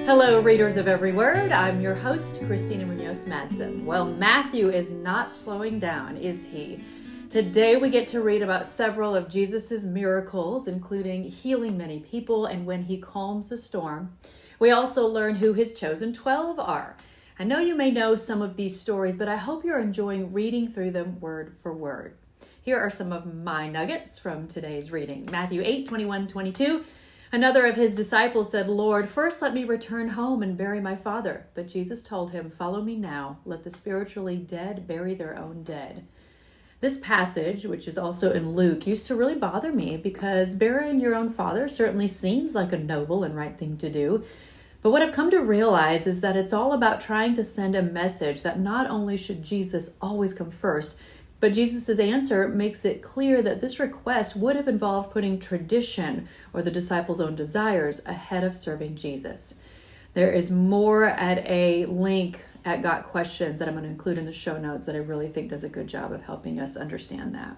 Hello, readers of Every Word. I'm your host, Christina Munoz Madsen. Well, Matthew is not slowing down, is he? Today we get to read about several of Jesus's miracles, including healing many people and when he calms a storm. We also learn who his chosen 12 are. I know you may know some of these stories, but I hope you're enjoying reading through them word for word. Here are some of my nuggets from today's reading. Matthew 8:21-22. Another of his disciples said, "Lord, first let me return home and bury my father." But Jesus told him, "Follow me now. Let the spiritually dead bury their own dead." This passage, which is also in Luke, used to really bother me because burying your own father certainly seems like a noble and right thing to do. But what I've come to realize is that it's all about trying to send a message that not only should Jesus always come first, but Jesus' answer makes it clear that this request would have involved putting tradition or the disciples' own desires ahead of serving Jesus. There is more at a link at Got Questions that I'm going to include in the show notes that I really think does a good job of helping us understand that.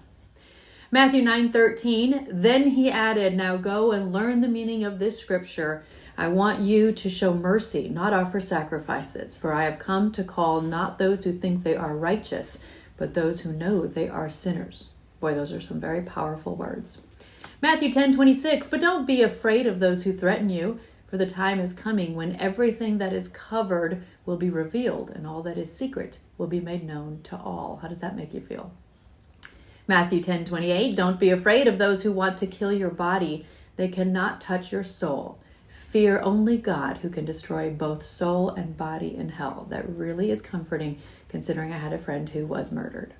Matthew 9:13, then he added, "Now go and learn the meaning of this scripture. I want you to show mercy, not offer sacrifices, for I have come to call not those who think they are righteous, but those who know they are sinners." Boy, those are some very powerful words. Matthew 10:26, but don't be afraid of those who threaten you, for the time is coming when everything that is covered will be revealed, and all that is secret will be made known to all. How does that make you feel? Matthew 10:28, don't be afraid of those who want to kill your body. They cannot touch your soul. Fear only God, who can destroy both soul and body in hell. That really is comforting, considering I had a friend who was murdered.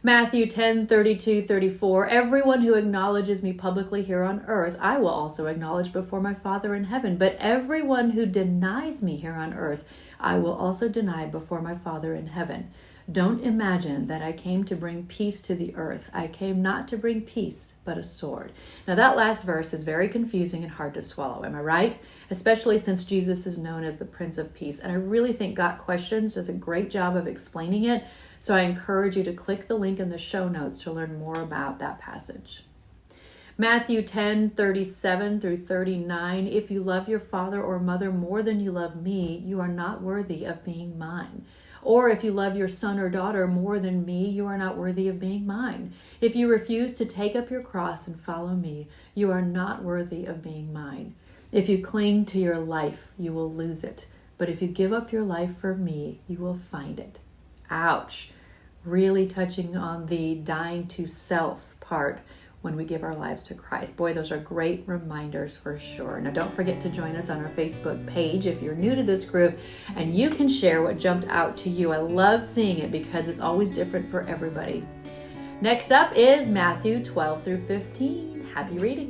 Matthew 10:32-34, everyone who acknowledges me publicly here on earth, I will also acknowledge before my Father in heaven. But everyone who denies me here on earth, I will also deny before my Father in heaven. Don't imagine that I came to bring peace to the earth. I came not to bring peace, but a sword. Now that last verse is very confusing and hard to swallow. Am I right? Especially since Jesus is known as the Prince of Peace. And I really think Got Questions does a great job of explaining it. So I encourage you to click the link in the show notes to learn more about that passage. Matthew 10:37-39, if you love your father or mother more than you love me, you are not worthy of being mine. Or if you love your son or daughter more than me, you are not worthy of being mine. If you refuse to take up your cross and follow me, you are not worthy of being mine. If you cling to your life, you will lose it. But if you give up your life for me, you will find it. Ouch. Really touching on the dying to self part when we give our lives to Christ. Boy, those are great reminders for sure. Now, don't forget to join us on our Facebook page if you're new to this group, and you can share what jumped out to you. I love seeing it because it's always different for everybody. Next up is Matthew 12-15. Happy reading.